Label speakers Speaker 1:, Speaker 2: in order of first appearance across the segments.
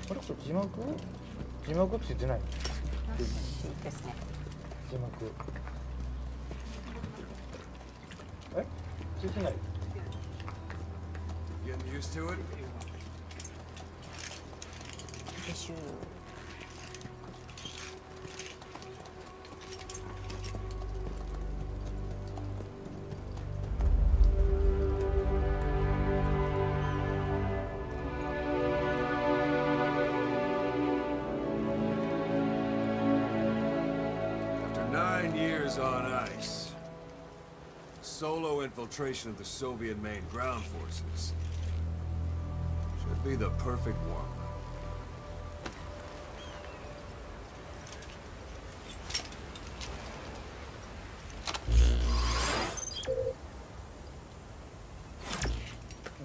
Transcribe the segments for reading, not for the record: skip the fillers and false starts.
Speaker 1: あれこれ字幕ついてない。
Speaker 2: ですね。
Speaker 1: 字幕。え？ついてない。
Speaker 3: Getting used to it?
Speaker 2: でしゅ。
Speaker 3: After 9 years on ice, solo infiltration of the Soviet main ground forces should be the perfect one.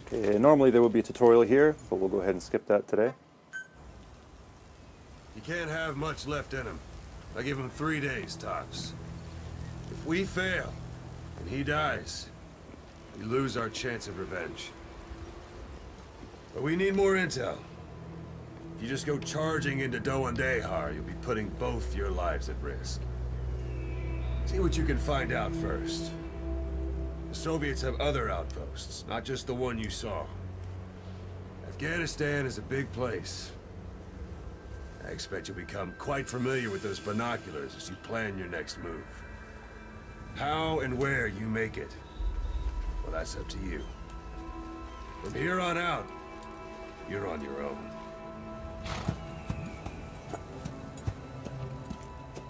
Speaker 4: Okay, normally there would be a tutorial here, but we'll go ahead and skip that today.
Speaker 3: You can't have much left in him. I give him 3 days tops. If we fail, and he dies, we lose our chance of revenge. But we need more intel. If you just go charging into Doandehar, you'll be putting both your lives at risk. See what you can find out first. The Soviets have other outposts, not just the one you saw. Afghanistan is a big place. I expect you'll become quite familiar with those binoculars as you plan your next move. How and where you make it, well, that's up to you. From here on out, you're on your own.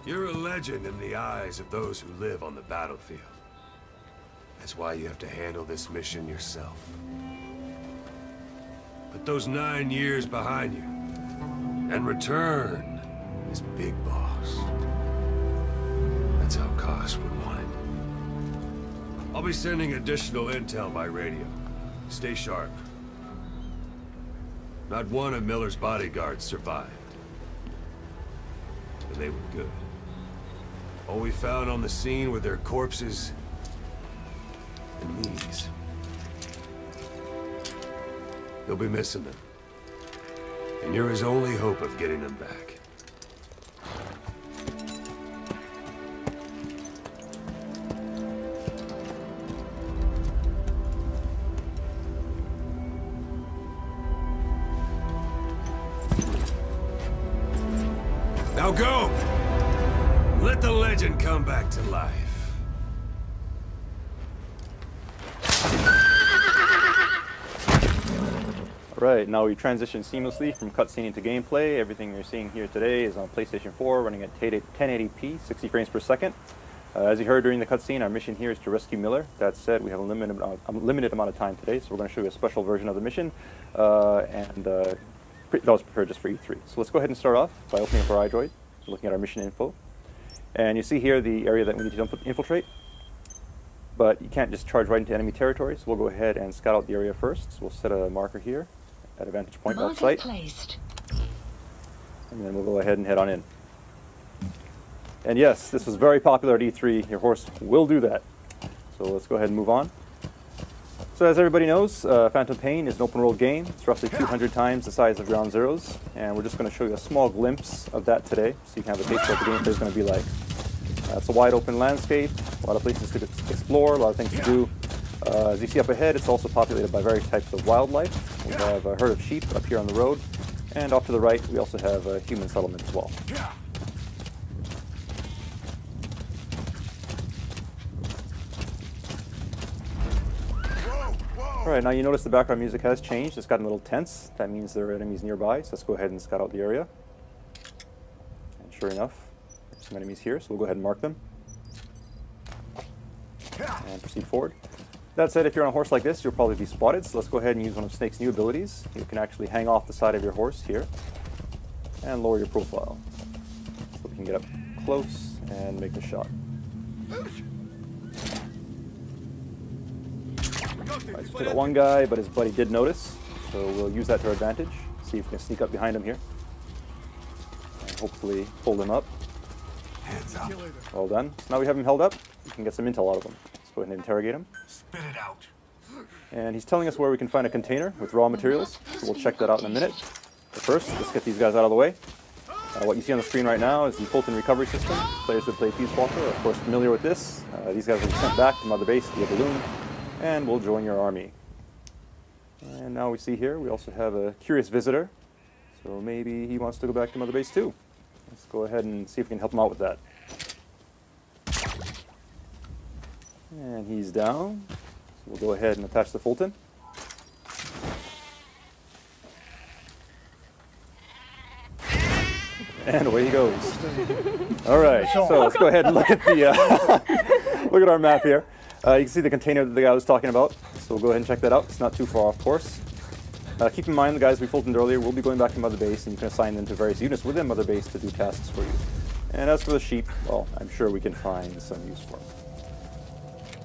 Speaker 3: You're a legend in the eyes of those who live on the battlefield. That's why you have to handle this mission yourself. Put those 9 years behind you, and return as Big Boss. That's how Koss would want it. I'll be sending additional intel by radio. Stay sharp. Not one of Miller's bodyguards survived. And they were good. All we found on the scene were their corpses and knees. You'll be missing them. And you're his only hope of getting them back. Now go! Let the legend come back to life.
Speaker 4: Alright, now we transition seamlessly from cutscene into gameplay. Everything you're seeing here today is on PlayStation 4, running at 1080p, 60 frames per second. As you heard during the cutscene, our mission here is to rescue Miller. That said, we have a limited amount of time today, so we're going to show you a special version of the mission, that was prepared just for E3. So let's go ahead and start off by opening up our iDroid, looking at our mission info. And you see here the area that we need to infiltrate, but you can't just charge right into enemy territory, so we'll go ahead and scout out the area first. So we'll set a marker here at a vantage point off site, and then we'll go ahead and head on in. And yes, this was very popular at E3. Your horse will do that. So let's go ahead and move on. So as everybody knows, Phantom Pain is an open world game. It's roughly 200 times the size of Ground Zeroes, and we're just going to show you a small glimpse of that today, so you can have a taste of what the gameplay is going to be like. It's a wide open landscape, a lot of places to explore, a lot of things to do. As you see up ahead, it's also populated by various types of wildlife. We have a herd of sheep up here on the road, and off to the right we also have a human settlement as well. Alright, now you notice the background music has changed. It's gotten a little tense. That means there are enemies nearby, so let's go ahead and scout out the area. And sure enough, there's some enemies here, so we'll go ahead and mark them. And proceed forward. That said, if you're on a horse like this, you'll probably be spotted, so let's go ahead and use one of Snake's new abilities. You can actually hang off the side of your horse here and lower your profile. So we can get up close and make the shot. Right, so we got one guy, but his buddy did notice, so we'll use that to our advantage. See if we can sneak up behind him here. And hopefully hold him up.
Speaker 3: Hands up.
Speaker 4: Well done. So now we have him held up, we can get some intel out of him. Let's go ahead and interrogate him.
Speaker 3: Spit it out.
Speaker 4: And he's telling us where we can find a container with raw materials, so we'll check that out in a minute. But first, let's get these guys out of the way. What you see on the screen right now is the Fulton recovery system. Players who play Peace Walker are of course familiar with this. These guys will be sent back to Mother Base via balloon and will join your army. And now we see here we also have a curious visitor. So maybe he wants to go back to Mother Base too. Let's go ahead and see if we can help him out with that. And he's down. So we'll go ahead and attach the Fulton. And away he goes. All right, so let's go ahead and look at the look at our map here. You can see the container that the guy was talking about. So we'll go ahead and check that out. It's not too far off course. Keep in mind the guys we Fultoned earlier will be going back to Mother Base, and you can assign them to various units within Mother Base to do tasks for you. And as for the sheep, well, I'm sure we can find some use for them.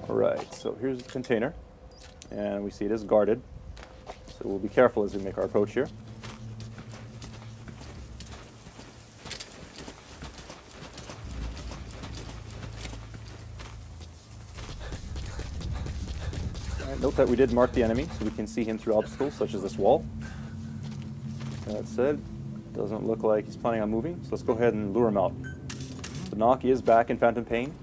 Speaker 4: All right, so here's the container, and we see it is guarded. So we'll be careful as we make our approach here. Note that we did mark the enemy, so we can see him through obstacles such as this wall. That said, doesn't look like he's planning on moving, so let's go ahead and lure him out. The knock is back in Phantom Pain,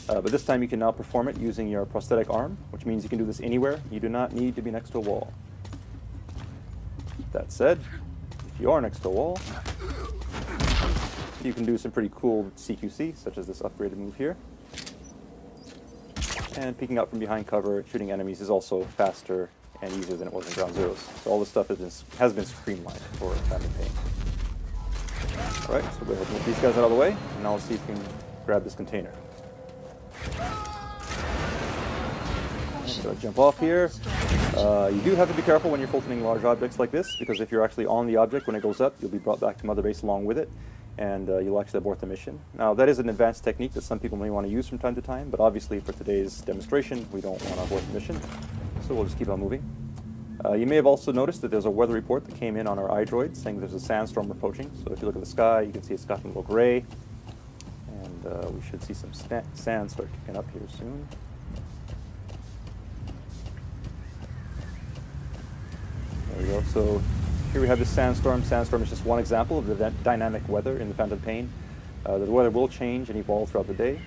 Speaker 4: but this time you can now perform it using your prosthetic arm, which means you can do this anywhere. You do not need to be next to a wall. That said, if you are next to a wall, you can do some pretty cool CQC, such as this upgraded move here. And peeking out from behind cover, shooting enemies is also faster and easier than it was in Ground Zeroes. So all this stuff has been streamlined for Phantom Pain. Alright, so we'll go ahead and get these guys out of the way, and now let's see if we can grab this container. So jump off here. You do have to be careful when you're Fultoning large objects like this, because if you're actually on the object when it goes up, you'll be brought back to Mother Base along with it, and you'll actually abort the mission. Now, that is an advanced technique that some people may want to use from time to time, but obviously for today's demonstration, we don't want to abort the mission, so we'll just keep on moving. You may have also noticed that there's a weather report that came in on our iDroid saying there's a sandstorm approaching. So if you look at the sky, you can see it's gotten a little gray, and we should see some sand start kicking up here soon. There we go. So here we have this sandstorm. Sandstorm is just one example of the dynamic weather in the Phantom Pain. The weather will change and evolve throughout the day,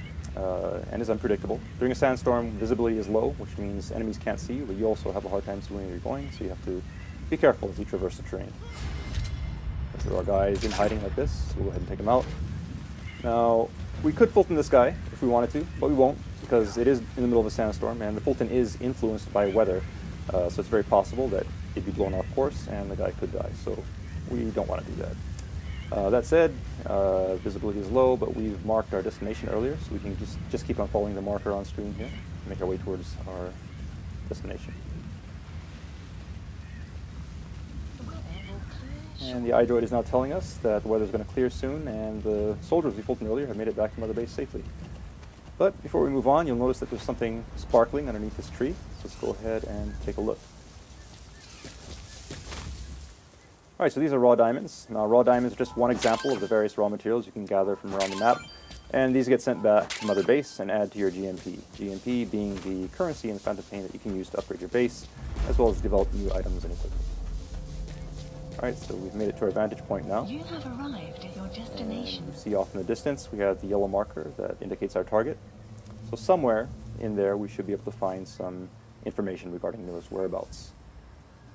Speaker 4: and is unpredictable. During a sandstorm, visibility is low, which means enemies can't see you, but you also have a hard time seeing where you're going, so you have to be careful as you traverse the terrain. If there are guys in hiding like this, so we'll go ahead and take them out. Now, we could Fulton this guy if we wanted to, but we won't, because it is in the middle of a sandstorm, and the Fulton is influenced by weather, so it's very possible that he'd be blown off course, and the guy could die, so we don't want to do that. That said, visibility is low, but we've marked our destination earlier, so we can just keep on following the marker on screen here, and make our way towards our destination. And the iDroid is now telling us that the weather is going to clear soon, and the soldiers we Fulton earlier have made it back to Mother Base safely. But before we move on, you'll notice that there's something sparkling underneath this tree, so let's go ahead and take a look. Alright, so these are raw diamonds. Now, raw diamonds are just one example of the various raw materials you can gather from around the map, and these get sent back to Mother Base and add to your GMP. GMP being the currency in the Phantom Pain that you can use to upgrade your base, as well as develop new items and equipment. Alright, so we've made it to our vantage point now.
Speaker 5: You have arrived at your destination.
Speaker 4: And you see off in the distance, we have the yellow marker that indicates our target. So somewhere in there, we should be able to find some information regarding Miller's whereabouts.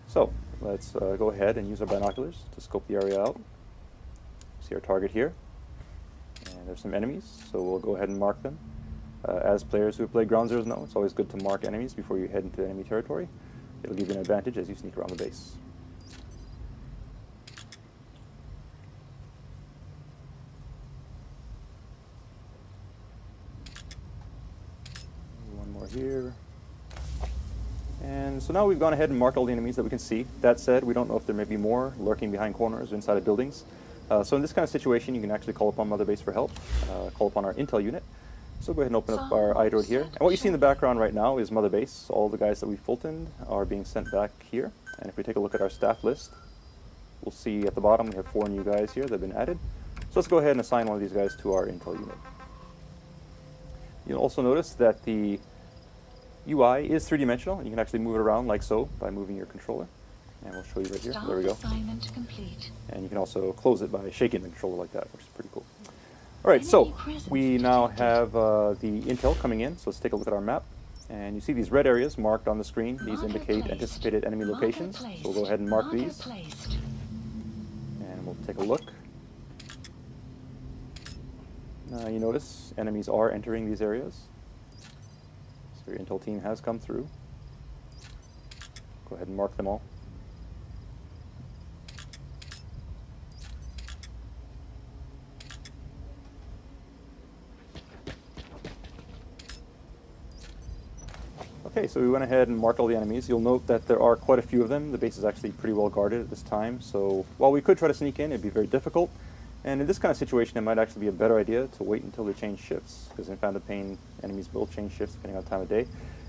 Speaker 4: So, let's go ahead and use our binoculars to scope the area out. See our target here. And there's some enemies, so we'll go ahead and mark them. As players who have played Ground Zeroes know, it's always good to mark enemies before you head into enemy territory. It'll give you an advantage as you sneak around the base. One more here. And so now we've gone ahead and marked all the enemies that we can see. That said, we don't know if there may be more lurking behind corners or inside of buildings. So in this kind of situation, you can actually call upon Mother Base for help, call upon our intel unit. So go ahead and open up our iDroid here. And what you see in the background right now is Mother Base. All the guys that we Fultoned are being sent back here. And if we take a look at our staff list, we'll see at the bottom we have 4 new guys here that have been added. So let's go ahead and assign one of these guys to our intel unit. You'll also notice that the UI is 3-dimensional, and you can actually move it around like so by moving your controller. And we'll show you right here. There we go.
Speaker 5: Assignment complete.
Speaker 4: And you can also close it by shaking the controller like that, which is pretty cool. All right, so we now have the intel coming in. So let's take a look at our map. And you see these red areas marked on the screen. These indicate anticipated enemy locations. So we'll go ahead and mark these. And we'll take a look. You notice enemies are entering these areas. So your intel team has come through. Go ahead and mark them all. Okay, so we went ahead and marked all the enemies. You'll note that there are quite a few of them. The base is actually pretty well guarded at this time, so while we could try to sneak in, it'd be very difficult. And in this kind of situation, it might actually be a better idea to wait until they change shifts, because in Phantom Pain, enemies will change shifts depending on the time of day.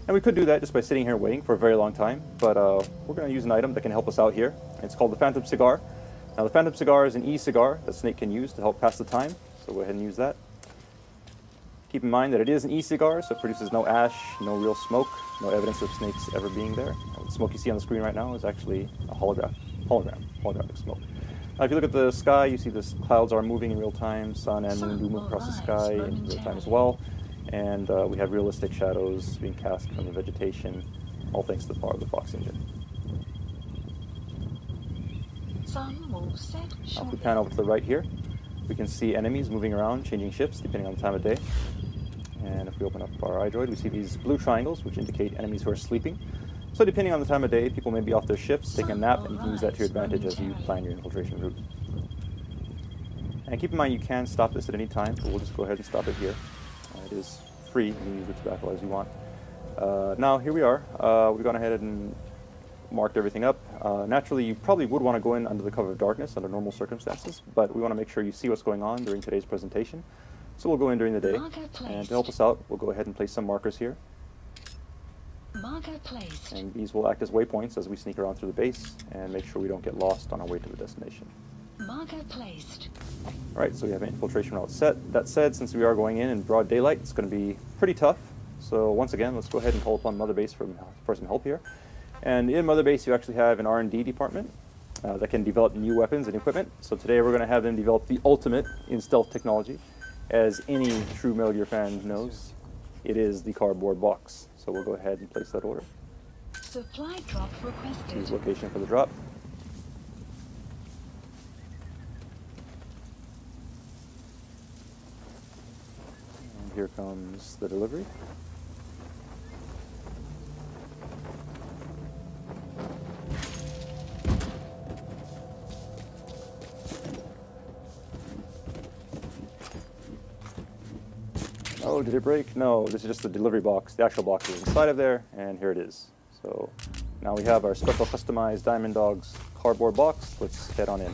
Speaker 4: And we could do that just by sitting here waiting for a very long time, but we're going to use an item that can help us out here. It's called the Phantom Cigar. Now the Phantom Cigar is an e-cigar that Snake can use to help pass the time, so go ahead and use that. Keep in mind that it is an e-cigar, so it produces no ash, no real smoke, no evidence of snakes ever being there. The smoke you see on the screen right now is actually a holographic smoke. Now if you look at the sky, you see the clouds are moving in real time, sun and moon do move across the sky in real time as well, and we have realistic shadows being cast from the vegetation, all thanks to the power of the Fox engine. Now if we pan over to the right here, we can see enemies moving around, changing shifts depending on the time of day. And if we open up our iDroid, we see these blue triangles, which indicate enemies who are sleeping. So depending on the time of day, people may be off their shifts, taking a nap, and you can use that to your advantage as you plan your infiltration route. And keep in mind you can stop this at any time, but we'll just go ahead and stop it here. It is free, you can use the tobacco as you want. Now here we are, we've gone ahead and marked everything up. Naturally, you probably would want to go in under the cover of darkness under normal circumstances, but we want to make sure you see what's going on during today's presentation. So we'll go in during the day, and to help us out, we'll go ahead and place some markers here. And these will act as waypoints as we sneak around through the base and make sure we don't get lost on our way to the destination. Alright, so we have an infiltration route set. That said, since we are going in broad daylight, it's going to be pretty tough. So once again, let's go ahead and call upon Mother Base for some help here. And in Mother Base, you actually have an R&D department that can develop new weapons and equipment. So today we're going to have them develop the ultimate in stealth technology. As any true Metal Gear fan knows, it is the cardboard box. So we'll go ahead and place that order.
Speaker 5: Supply drop requested.
Speaker 4: Choose location for the drop. And here comes the delivery. Oh, did it break? No, this is just the delivery box. The actual box is inside of there, and here it is. So now we have our special customized Diamond Dogs cardboard box. Let's head on in.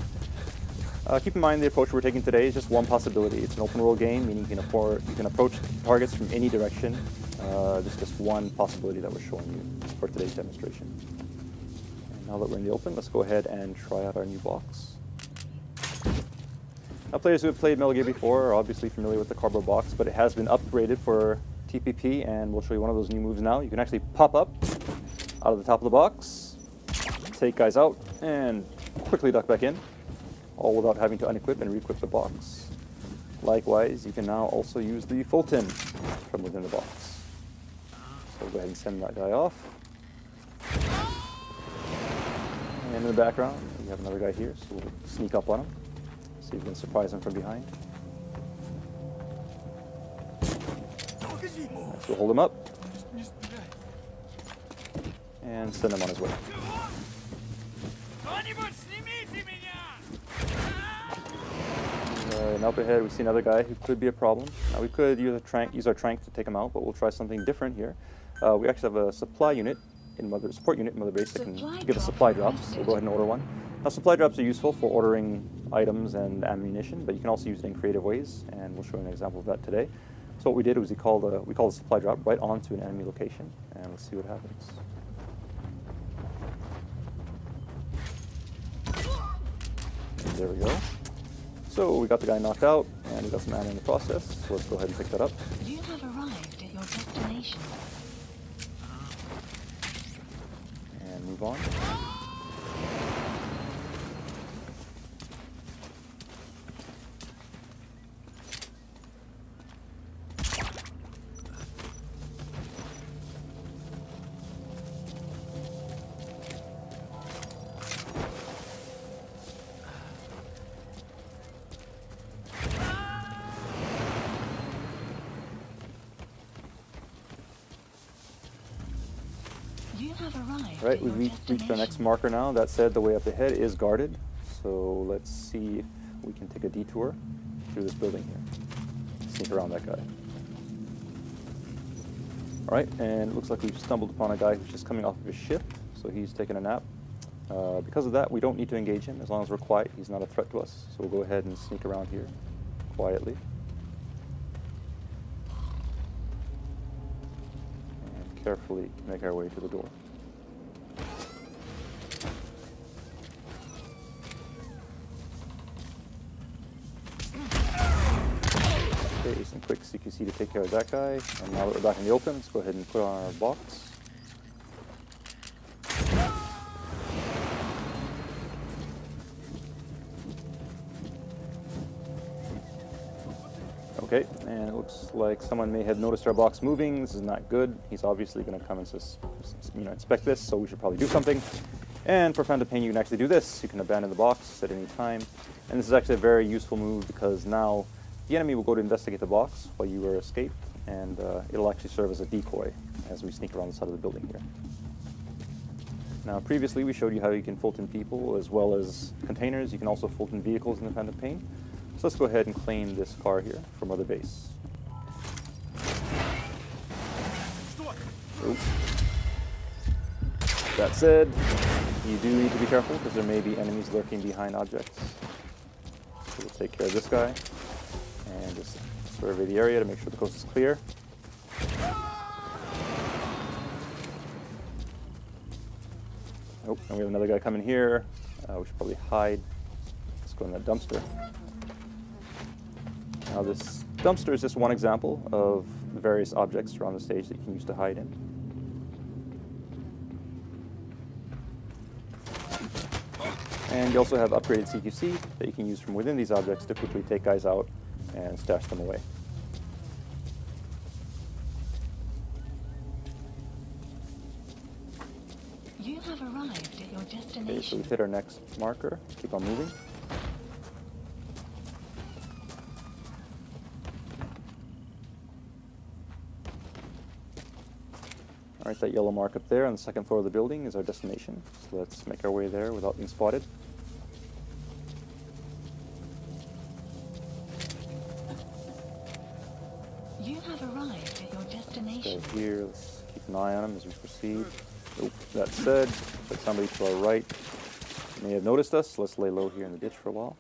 Speaker 4: Keep in mind the approach we're taking today is just one possibility. It's an open world game, meaning you can approach targets from any direction. This is just one possibility that we're showing you for today's demonstration. And now that we're in the open, let's go ahead and try out our new box. Now, players who have played Metal Gear before are obviously familiar with the cardboard box, but it has been upgraded for TPP, and we'll show you one of those new moves now. You can actually pop up out of the top of the box, take guys out, and quickly duck back in, all without having to unequip and re-equip the box. Likewise, you can now also use the Fulton from within the box. So we'll go ahead and send that guy off. And in the background, we have another guy here, so we'll sneak up on him. See if we can surprise him from behind. So we'll hold him up and send him on his way. And up ahead we see another guy who could be a problem. Now we could use our trank to take him out, but we'll try something different here. We actually have a supply unit support unit in Mother Base that can give us supply drops. So we'll go ahead and order one. Now supply drops are useful for ordering items and ammunition, but you can also use it in creative ways, and we'll show you an example of that today. So what we did was we called a supply drop right onto an enemy location, and let's see what happens. And there we go. So we got the guy knocked out, and we got some ammo in the process. So let's go ahead and pick that up.
Speaker 5: You have arrived at your destination.
Speaker 4: And move on.
Speaker 5: have arrived
Speaker 4: Right,
Speaker 5: at your
Speaker 4: we've reached our next
Speaker 5: destination.
Speaker 4: marker now. That said, the way up ahead is guarded. So let's see if we can take a detour through this building here. Sneak around that guy. Alright, and it looks like we've stumbled upon a guy who's just coming off of his ship. So he's taking a nap. Because of that, we don't need to engage him. As long as we're quiet, he's not a threat to us. So we'll go ahead and sneak around here quietly. And carefully make our way to the door. Okay, some quick CQC to take care of that guy. And now that we're back in the open, let's go ahead and put on our box. Okay, and it looks like someone may have noticed our box moving. This is not good. He's obviously going to come and inspect this, so we should probably do something. And for Phantom Pain, you can actually do this. You can abandon the box at any time. And this is actually a very useful move because now the enemy will go to investigate the box while you are escaped, and it'll actually serve as a decoy as we sneak around the side of the building here. Now, previously we showed you how you can Fulton people as well as containers. You can also Fulton vehicles in the Phantom Pain. So let's go ahead and claim this car here from Mother Base. Oops. That said, you do need to be careful because there may be enemies lurking behind objects. So we'll take care of this guy and just survey the area to make sure the coast is clear. Oh, and we have another guy coming here. We should probably hide. Let's go in that dumpster. Now this dumpster is just one example of the various objects around the stage that you can use to hide in. And you also have upgraded CQC that you can use from within these objects to quickly take guys out and stash them away.
Speaker 5: You have arrived at your
Speaker 4: Okay, so
Speaker 5: destination.
Speaker 4: we've hit our next marker. Keep on moving. Alright, that yellow mark up there on the second floor of the building is our destination. So let's make our way there without being spotted.
Speaker 5: You have arrived at your
Speaker 4: Let's
Speaker 5: destination.
Speaker 4: go here. Let's keep an eye on him as we proceed. Oh, that said, looks like somebody to our right may have noticed us. Let's lay low here in the ditch for a while.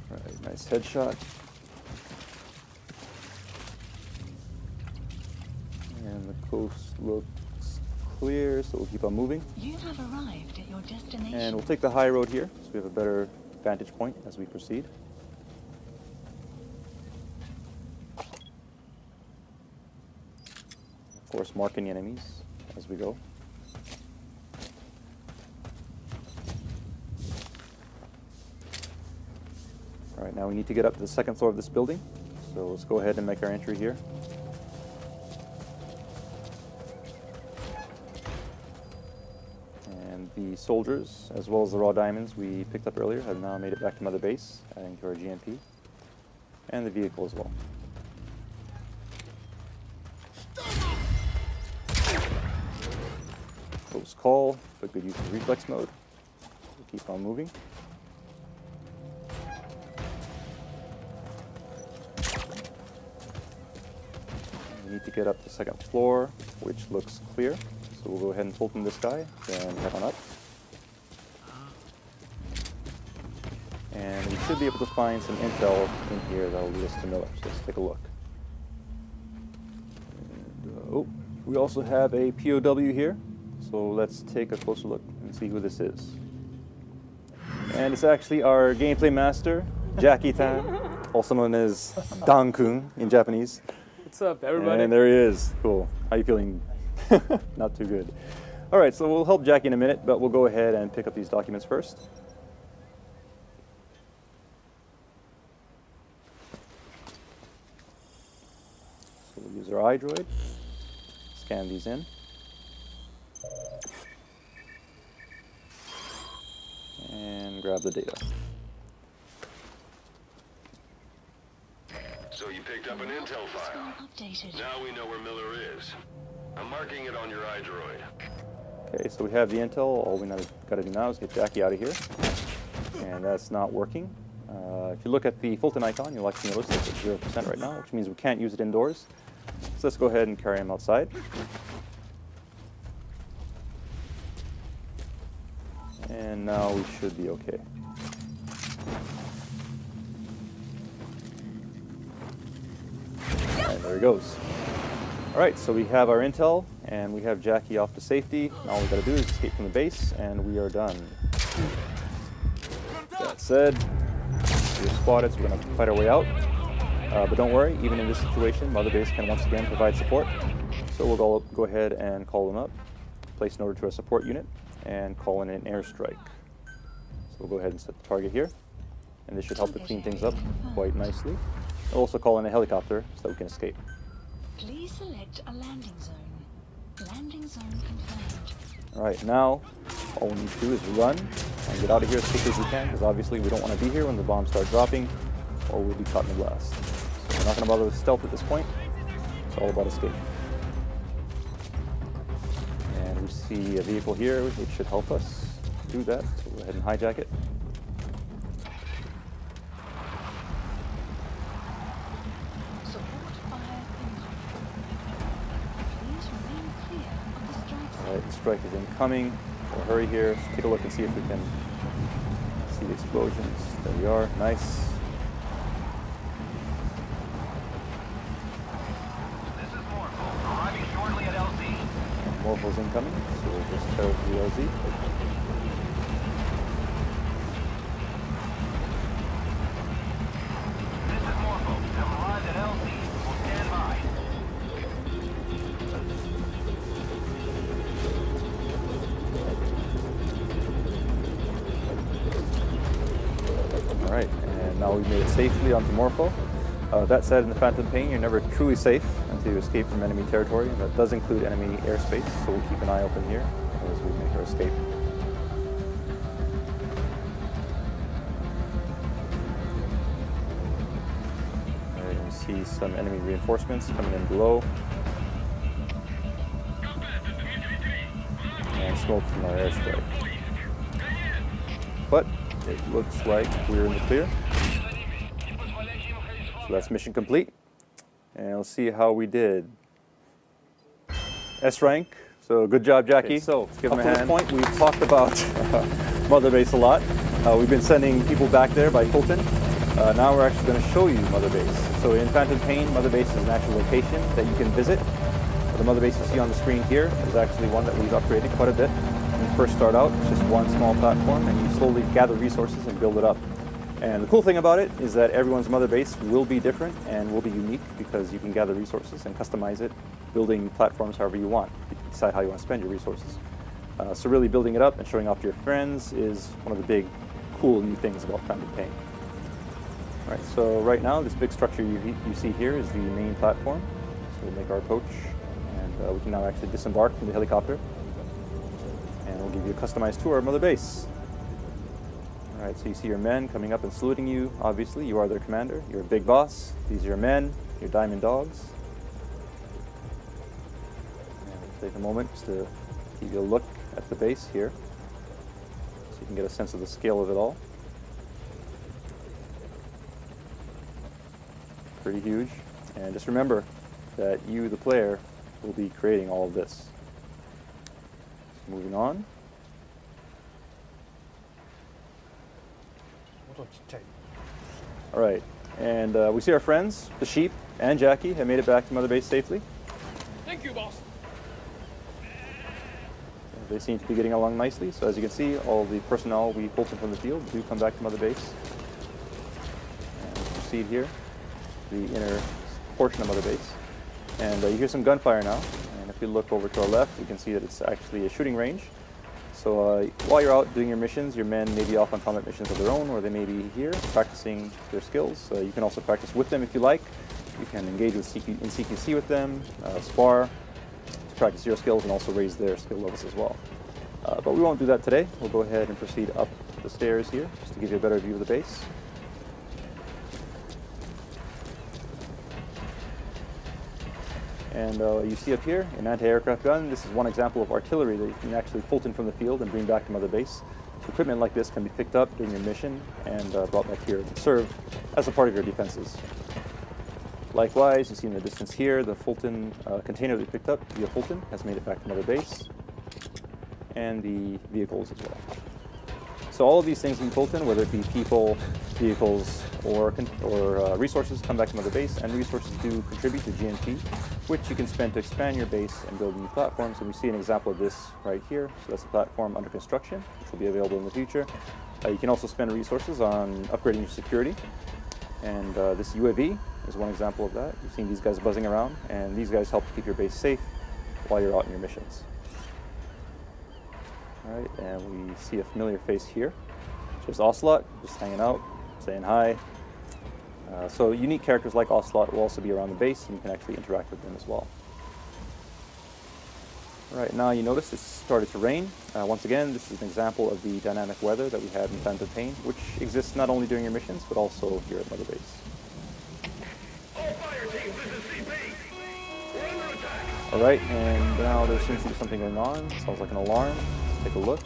Speaker 4: Alright, nice headshot. And the coast looks clear, so we'll keep on moving.
Speaker 5: You have arrived at your destination.
Speaker 4: And we'll take the high road here, so we have a better vantage point as we proceed. Of course, marking the enemies as we go. Alright, now we need to get up to the second floor of this building, so let's go ahead and make our entry here. And the soldiers, as well as the raw diamonds we picked up earlier, have now made it back to Mother Base, adding to our GMP, and the vehicle as well. Close call, but good use of reflex mode. We'll keep on moving. We need to get up to the second floor, which looks clear. So we'll go ahead and Fulton this guy, then head on up. And we should be able to find some intel in here that will lead us to Miller. So let's take a look. And, oh, we also have a POW here. So let's take a closer look and see who this is. And it's actually our gameplay master, Jackie Tan, also known as Dan-kun in Japanese.
Speaker 6: What's up, everybody?
Speaker 4: And there he is. Cool. How you feeling? Not too good. All right, so we'll help Jackie in a minute, but we'll go ahead and pick up these documents first. So we'll use our iDroid. Scan these in. And grab the data.
Speaker 3: So you picked up an intel file.
Speaker 5: Updated.
Speaker 3: Now we know where Miller is. I'm marking it on your iDroid.
Speaker 4: Okay, so we have the intel. All we got to do now is get Jackie out of here. And that's not working. If you look at the Fulton icon, you'll actually notice it's at 0% right now, which means we can't use it indoors. So let's go ahead and carry him outside. And now we should be okay. And there he goes. Alright, so we have our intel, and we have Jackie off to safety. Now all we gotta do is escape from the base, and we are done. That said, we're spotted, so we're gonna fight our way out. But don't worry, even in this situation, Mother Base can once again provide support. So we'll go ahead and call them up, place an order to a support unit, and call in an airstrike. So we'll go ahead and set the target here, and this should help to clean things up quite nicely. We'll also call in a helicopter so that we can escape.
Speaker 5: Please select a landing zone. Landing zone confirmed.
Speaker 4: Alright, now all we need to do is run and get out of here as quickly as we can, because obviously we don't want to be here when the bombs start dropping, or we'll be caught in the blast. So we're not going to bother with stealth at this point. It's all about escape. And we see a vehicle here which should help us do that, so we'll go ahead and hijack it.
Speaker 5: Support fire incoming. Please remain clear of the strike zone.
Speaker 4: Alright, the strike is incoming. We'll hurry here. Let's take a look and see if we can see the explosions. There we are. Nice.
Speaker 6: This is Morphle, arriving shortly at LZ.
Speaker 4: Morphle's incoming, so we'll just tear through LZ.
Speaker 6: This is Morphle, have arrived at LZ. We'll stand by.
Speaker 4: Alright, and now we've made it safely onto Morpho. That said, in the Phantom Pain, you're never truly safe until you escape from enemy territory, and that does include enemy airspace, so we'll keep an eye open here as we make our escape. Alright, we see some enemy reinforcements coming in below. And smoke from our airstrike. But it looks like we're in the clear. So that's mission complete. And let's see how we did. S rank. So good job, Jackie. Okay, so give him a hand. Up to this point, we've talked about Mother Base a lot. We've been sending people back there by Fulton. Now we're actually going to show you Mother Base. So in Phantom Pain, Mother Base is an actual location that you can visit. The Mother Base you see on the screen here is actually one that we've upgraded quite a bit. When you first start out, it's just one small platform, and you slowly gather resources and build it up. And the cool thing about it is that everyone's Mother Base will be different and will be unique, because you can gather resources and customize it, building platforms however you want. You can decide how you want to spend your resources. So really building it up and showing off to your friends is one of the big, cool new things about Phantom Pain. All right, so right now, this big structure you see here is the main platform. So we'll make our approach, and we can now actually disembark from the helicopter. And we'll give you a customized tour of Mother Base. Alright, so you see your men coming up and saluting you. Obviously, you are their commander. You're a big boss. These are your men, your diamond dogs. And we'll take a moment just to give you a look at the base here, so you can get a sense of the scale of it all. Pretty huge. And just remember that you, the player, will be creating all of this. So moving on. Alright, and we see our friends, the sheep and Jackie, have made it back to Mother Base safely.
Speaker 7: Thank you, boss.
Speaker 4: They seem to be getting along nicely, so as you can see, all the personnel we pulled in from the field do come back to Mother Base. And we proceed here, the inner portion of Mother Base. And you hear some gunfire now, and if we look over to our left, we can see that it's actually a shooting range. So while you're out doing your missions, your men may be off on combat missions of their own, or they may be here practicing their skills. You can also practice with them if you like. You can engage with in CQC with them, spar, to practice your skills and also raise their skill levels as well. But we won't do that today. We'll go ahead and proceed up the stairs here, just to give you a better view of the base. And you see up here an anti-aircraft gun. This is one example of artillery that you can actually Fulton from the field and bring back to Mother Base. So equipment like this can be picked up during your mission and brought back here to serve as a part of your defenses. Likewise, you see in the distance here, the Fulton container that we picked up via Fulton has made it back to Mother Base, and the vehicles as well. So all of these things in Fulton, whether it be people, vehicles, or resources, come back to Mother Base, and resources do contribute to GNP, which you can spend to expand your base and build new platforms. And we see an example of this right here. So that's a platform under construction, which will be available in the future. You can also spend resources on upgrading your security. And this UAV is one example of that. You've seen these guys buzzing around, and these guys help to keep your base safe while you're out on your missions. All right, and we see a familiar face here. There's Ocelot, just hanging out, saying hi. So unique characters like Ocelot will also be around the base, and you can actually interact with them as well. All right, now you notice it's started to rain. Once again, this is an example of the dynamic weather that we had in Phantom Pain, which exists not only during your missions, but also here at Mother Base.
Speaker 6: All fire teams, this is CP. We're under attack.
Speaker 4: All right, and now there seems to be something going on. Sounds like an alarm. Let's take a look.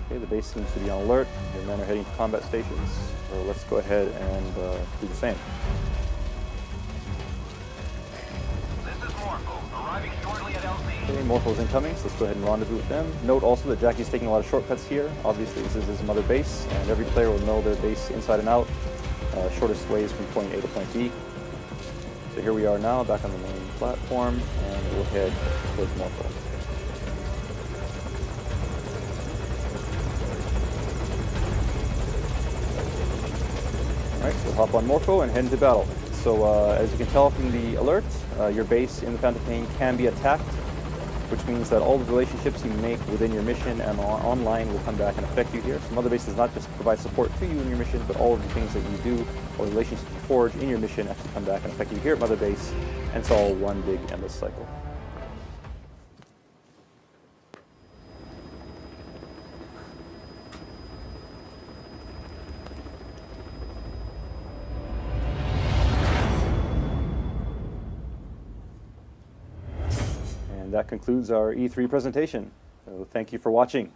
Speaker 4: Okay, the base seems to be on alert. Your men are heading to combat stations. So let's go ahead and do the same.
Speaker 6: This is Morpho, arriving shortly at LZ.
Speaker 4: Okay, Morpho's incoming, so let's go ahead and rendezvous with them. Note also that Jackie's taking a lot of shortcuts here. Obviously, this is his Mother Base, and every player will know their base inside and out. Shortest ways from point A to point B. So here we are now, back on the main platform, and we'll head towards Morpho. Alright, so we'll hop on Morpho and head into battle. So as you can tell from the alert, your base in the Phantom Pain can be attacked, which means that all the relationships you make within your mission and online will come back and affect you here. So Mother Base does not just provide support to you in your mission, but all of the things that you do or relationships you forge in your mission actually come back and affect you here at Mother Base, and it's all one big endless cycle. That concludes our E3 presentation. So thank you for watching.